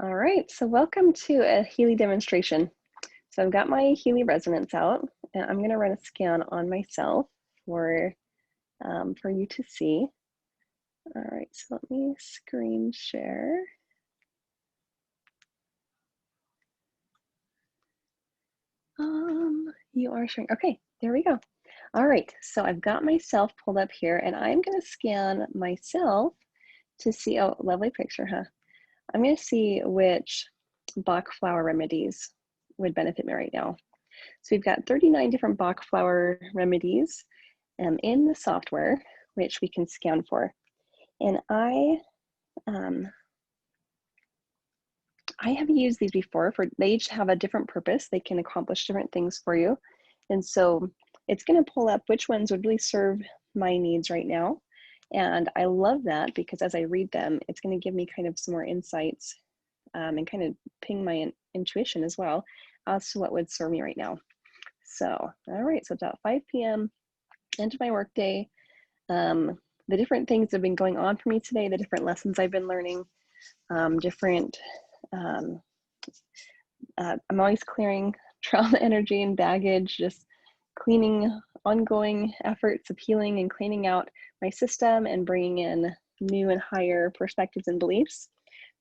All right, so welcome to a Healy demonstration. So I've got my Healy resonance out, and I'm going to run a scan on myself for you to see. All right, so let me screen share. You are sharing. Okay, there we go. All right, so I've got myself pulled up here, and I'm going to scan myself to see. Oh, lovely picture, huh? I'm going to see which Backflow remedies would benefit me right now. So we've got 39 different Backflow remedies in the software, which we can scan for. And I have used these before. They each have a different purpose. They can accomplish different things for you. And so it's going to pull up which ones would really serve my needs right now. And I love that because as I read them, it's going to give me kind of some more insights and kind of ping my intuition as well as to what would serve me right now. So, all right, so it's about 5 p.m. into my workday. The different things that have been going on for me today, the different lessons I've been learning, I'm always clearing trauma energy and baggage, just cleaning, ongoing efforts of healing and cleaning out my system and bringing in new and higher perspectives and beliefs.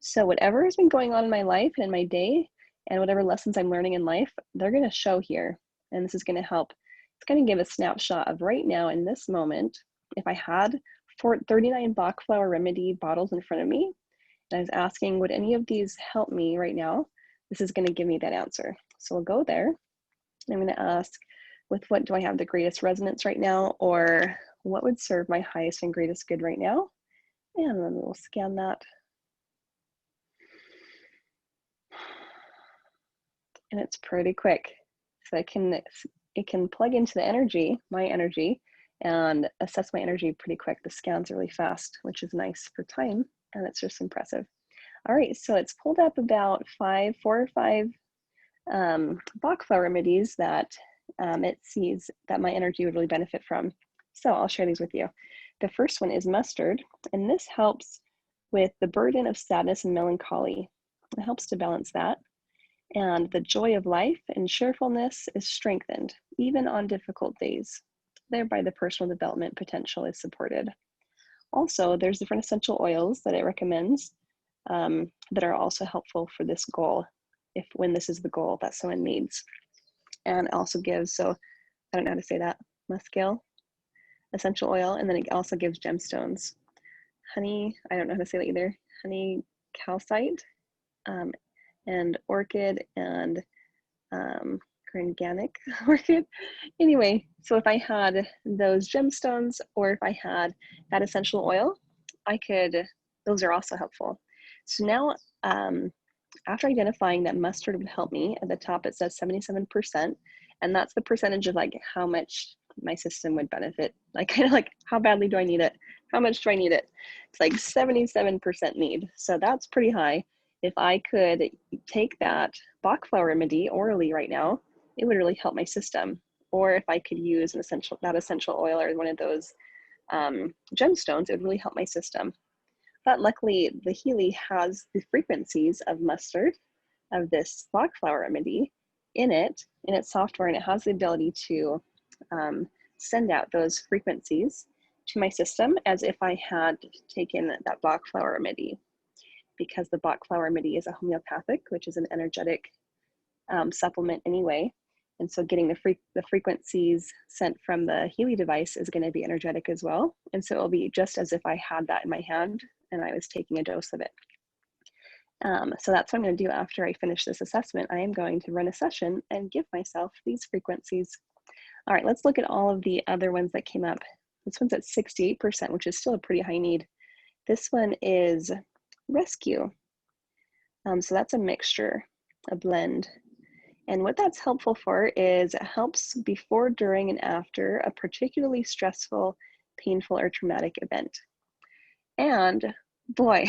So whatever has been going on in my life and in my day and whatever lessons I'm learning in life, they're going to show here. And this is going to help. It's going to give a snapshot of right now in this moment. If I had 39 Backflow remedy bottles in front of me, and I was asking, would any of these help me right now? This is going to give me that answer. So we'll go there. I'm going to ask, with what do I have the greatest resonance right now? Or what would serve my highest and greatest good right now? And then we'll scan that. And it's pretty quick. So it can plug into the energy, my energy, and assess my energy pretty quick. The scan's really fast, which is nice for time, and it's just impressive. All right, so it's pulled up about 4 or 5 Backflow remedies that it sees that my energy would really benefit from. So I'll share these with you. The first one is mustard, and this helps with the burden of sadness and melancholy. It helps to balance that. And the joy of life and cheerfulness is strengthened, even on difficult days. Thereby, the personal development potential is supported. Also, there's different essential oils that it recommends that are also helpful for this goal, when this is the goal that someone needs. And it also gives, so I don't know how to say that, muscle essential oil, and then it also gives gemstones. Honey, I don't know how to say that either, honey calcite, and orchid, and organic orchid. Anyway, so if I had those gemstones or if I had that essential oil, those are also helpful. So now, after identifying that mustard would help me, at the top it says 77%, and that's the percentage of like how much my system would benefit. Like kind of like how badly do I need it? How much do I need it? It's like 77% need. So that's pretty high. If I could take that Backflow remedy orally right now, it would really help my system. Or if I could use that essential oil or one of those gemstones, it would really help my system. But luckily, the Healy has the frequencies of mustard, of this Backflow remedy, in its software, and it has the ability to send out those frequencies to my system as if I had taken that Backflow remedy. Because the Backflow remedy is a homeopathic, which is an energetic supplement anyway. And so getting the frequencies sent from the Healy device is going to be energetic as well. And so it'll be just as if I had that in my hand and I was taking a dose of it. So that's what I'm going to do after I finish this assessment. I am going to run a session and give myself these frequencies. All right, let's look at all of the other ones that came up. This one's at 68%, which is still a pretty high need. This one is rescue. So that's a mixture, a blend. And what that's helpful for is it helps before, during, and after a particularly stressful, painful, or traumatic event. And boy,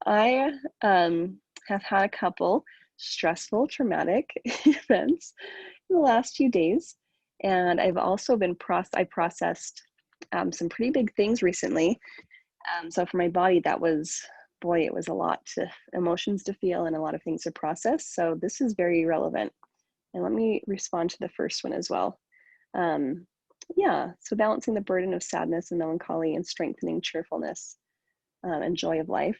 I have had a couple stressful, traumatic events in the last few days. And I've also I processed some pretty big things recently. So for my body, that was boy, it was a lot to emotions to feel and a lot of things to process. So this is very relevant. And let me respond to the first one as well. Yeah, so balancing the burden of sadness and melancholy and strengthening cheerfulness and joy of life.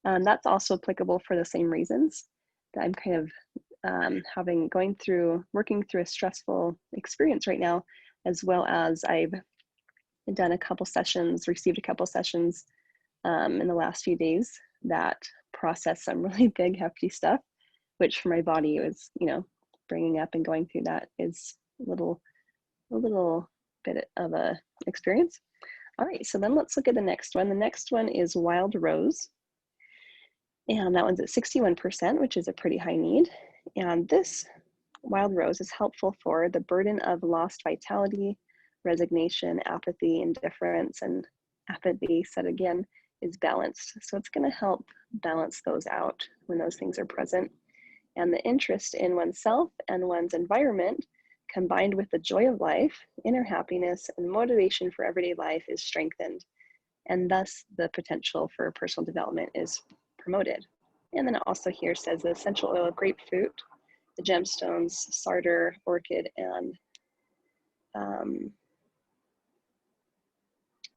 That's also applicable for the same reasons that I'm kind of working through a stressful experience right now, as well as I've done a couple sessions, received a couple sessions in the last few days that process some really big, hefty stuff, which for my body was, bringing up and going through that is a little bit of a experience. All right, so then let's look at the next one. The next one is Wild Rose. And that one's at 61%, which is a pretty high need. And this Wild Rose is helpful for the burden of lost vitality, resignation, apathy, indifference, and apathy, said again, is balanced. So it's going to help balance those out when those things are present. And the interest in oneself and one's environment, combined with the joy of life, inner happiness, and motivation for everyday life is strengthened. And thus the potential for personal development is promoted. And then it also here says the essential oil of grapefruit, the gemstones, sarder, orchid, and oh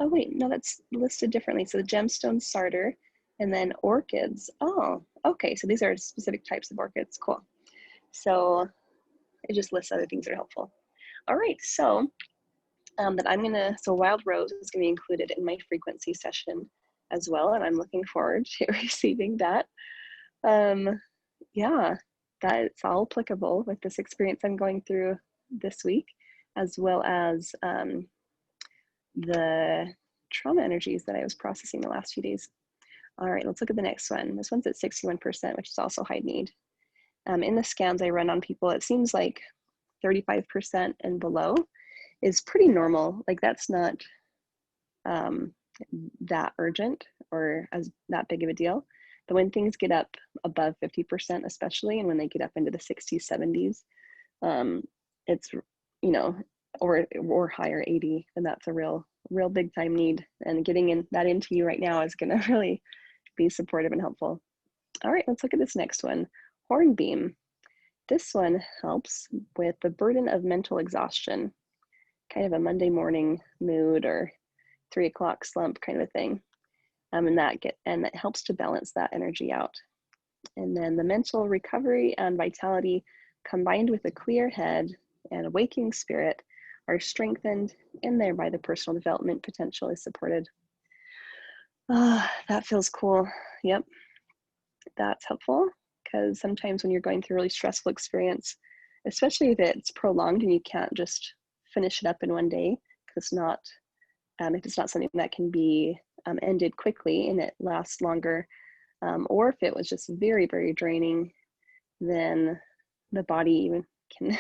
wait, no, that's listed differently. So the gemstones, sarder, and then orchids. Oh, okay, so these are specific types of orchids, cool. So it just lists other things that are helpful. All right, so Wild Rose is gonna be included in my frequency session as well, and I'm looking forward to receiving that. Yeah, that's all applicable with this experience I'm going through this week, as well as the trauma energies that I was processing the last few days. All right, let's look at the next one. This one's at 61%, which is also high need. In the scans I run on people, it seems like 35% and below is pretty normal. Like that's not that urgent or as that big of a deal. But when things get up above 50%, especially, and when they get up into the 60s, 70s, it's, or higher 80, then that's a real big time need. And getting that into you right now is gonna really be supportive and helpful. All right, let's look at this next one, Hornbeam. This one helps with the burden of mental exhaustion, kind of a Monday morning mood or 3 o'clock slump kind of a thing. And that helps to balance that energy out. And then the mental recovery and vitality combined with a clear head and a waking spirit are strengthened, and thereby the personal development potential is supported. That feels cool. Yep, that's helpful, because sometimes when you're going through a really stressful experience, especially if it's prolonged and you can't just finish it up in one day, because if it's not something that can be ended quickly and it lasts longer, or if it was just very, very draining, then the body even can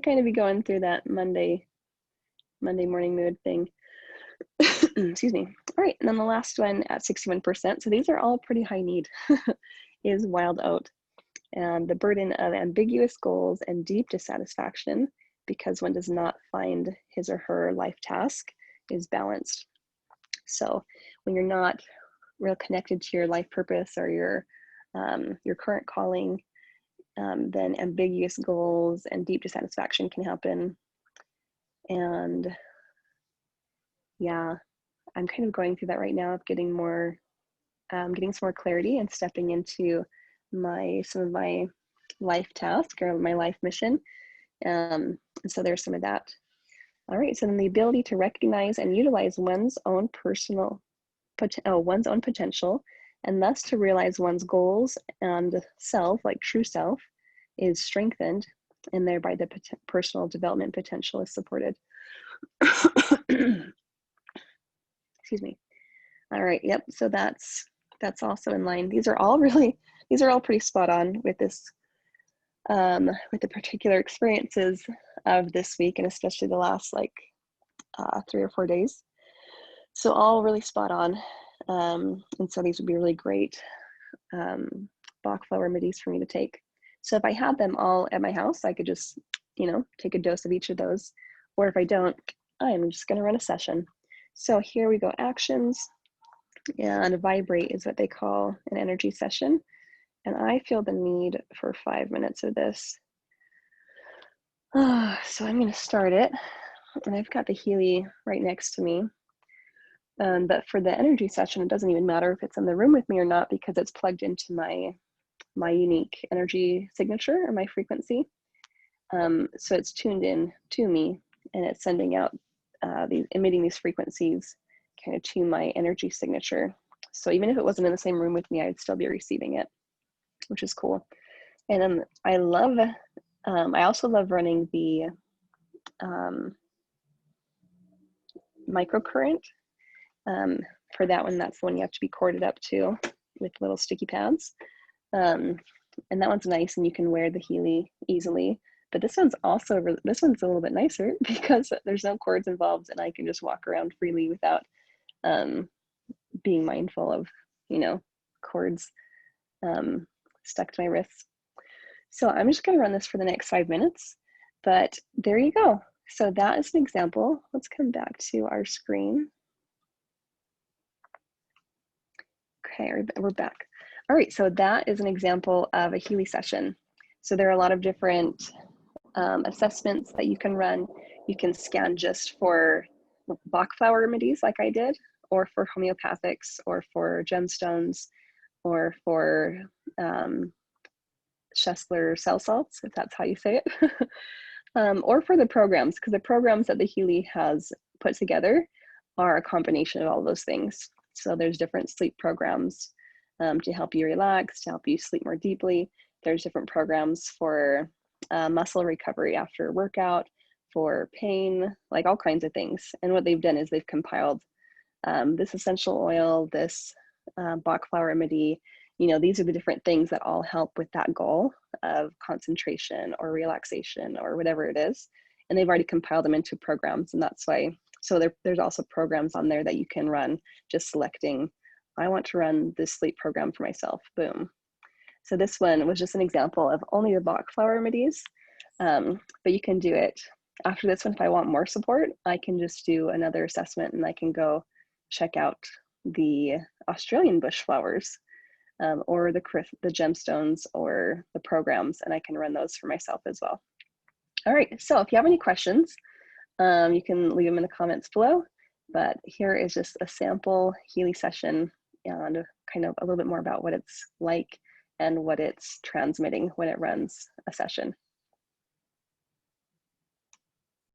kind of be going through that Monday morning mood thing. Excuse me. All right, and then the last one at 61%, so these are all pretty high need, is Wild Oat. And the burden of ambiguous goals and deep dissatisfaction because one does not find his or her life task is balanced. So when you're not real connected to your life purpose or your current calling, then ambiguous goals and deep dissatisfaction can happen. And yeah, I'm kind of going through that right now of getting some more clarity and stepping into some of my life task or my life mission. And so there's some of that. All right, so then the ability to recognize and utilize one's own potential, and thus to realize one's goals and self, like true self, is strengthened, and thereby the personal development potential is supported. Excuse me. All right, yep, so that's also in line. These are all pretty spot on with this, with the particular experiences of this week, and especially the last 3 or 4 days. So all really spot on. And so these would be really great Backflow Remedies for me to take. So if I had them all at my house, I could just, take a dose of each of those. Or if I don't, I'm just going to run a session. So here we go, actions. and vibrate is what they call an energy session. And I feel the need for 5 minutes of this. So I'm going to start it, and I've got the Healy right next to me. But for the energy session, it doesn't even matter if it's in the room with me or not, because it's plugged into my unique energy signature or my frequency. So it's tuned in to me, and it's sending out emitting these frequencies kind of to my energy signature. So even if it wasn't in the same room with me, I'd still be receiving it, which is cool. And then I also love running the microcurrent. For that one, that's the one you have to be corded up to with little sticky pads. And that one's nice, and you can wear the Healy easily. But this one's a little bit nicer because there's no cords involved, and I can just walk around freely without being mindful of, cords stuck to my wrists. So I'm just going to run this for the next 5 minutes, but there you go. So that is an example. Let's come back to our screen. Okay, we're back. All right, so that is an example of a Healy session. So there are a lot of different assessments that you can run. You can scan just for Backflow Remedies like I did, or for homeopathics, or for gemstones, or for Schessler cell salts, if that's how you say it, or for the programs, because the programs that the Healy has put together are a combination of all those things. So there's different sleep programs to help you relax, to help you sleep more deeply. There's different programs for muscle recovery after a workout, for pain, like all kinds of things. And what they've done is they've compiled this essential oil, this Backflow remedy. These are the different things that all help with that goal of concentration or relaxation or whatever it is. And they've already compiled them into programs, and that's why. So there's also programs on there that you can run, just selecting, I want to run this sleep program for myself, boom. So this one was just an example of only the Backflow remedies, but you can do it. After this one, if I want more support, I can just do another assessment, and I can go check out the Australian bush flowers, or the gemstones, or the programs, and I can run those for myself as well. All right, so if you have any questions, you can leave them in the comments below, but here is just a sample Healy session and kind of a little bit more about what it's like and what it's transmitting when it runs a session.